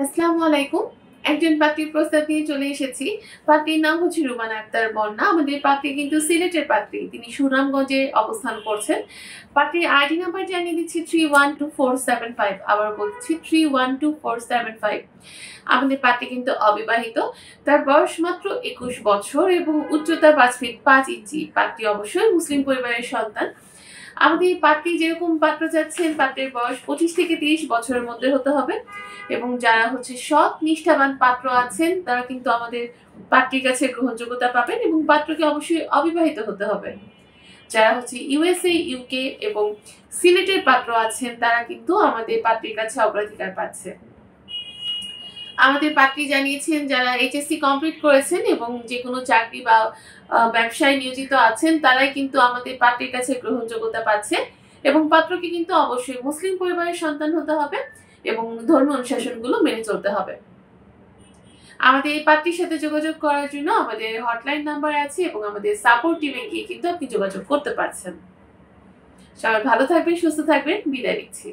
আসসালামু আলাইকুম। একজন পাত্রীর প্রস্তাব নিয়ে চলে এসেছি। পাত্রীর নাম হচ্ছে রুমানা আক্তার বন্যা। আমাদের পাত্রী কিন্তু সিলেটের পাত্রী। তিনি সুনামগঞ্জে অবস্থান করছেন। পাত্রীর আইডি নাম্বার জানিয়ে দিচ্ছি 312475। আবার বলছি 312475। আমাদের পাত্রী কিন্তু অবিবাহিত। তার বয়স মাত্র ২১ বছর এবং উচ্চতা ৫ ফিট ৫ ইঞ্চি। পাত্রী অবশ্যই মুসলিম পরিবারের সন্তান। আমাদের পাত্রী যেরকম পাত্র চাচ্ছেন, পাত্রের বয়স ২৫ থেকে ৩০ বছরের মধ্যে হতে হবে এবং যারা হচ্ছে সৎ নিষ্ঠাবান পাত্র আছেন তারা কিন্তু আমাদের পাত্রীর কাছে গ্রহণযোগ্যতা পাবেন এবং পাত্রকে অবশ্যই অবিবাহিত হতে হবে। যারা হচ্ছে ইউএসএ, ইউকে এবং সিলেটের পাত্র আছেন তারা কিন্তু আমাদের পাত্রীর কাছে অগ্রাধিকার পাচ্ছে। আমাদের পাত্রী জানিয়েছেন যারা এইচএসসি কমপ্লিট করেছেন এবং যেকোনো চাকরি বা ব্যবসায় নিয়োজিত আছেন তারাই কিন্তু আমাদের পাত্রীর কাছে গ্রহণযোগ্যতা পাচ্ছে এবং পাত্রকে কিন্তু অবশ্যই মুসলিম পরিবারের সন্তান হতে হবে এবং ধর্মীয় অনুশাসনগুলো মেনে চলতে হবে। আমাদের এই পাত্রীর সাথে যোগাযোগ করার জন্য আমাদের হটলাইন নাম্বার আছে এবং আমাদের সাপোর্ট টিমে গিয়ে কিন্তু আপনি যোগাযোগ করতে পারছেন। সবাই ভালো থাকবেন, সুস্থ থাকবেন। বিদায় নিচ্ছি।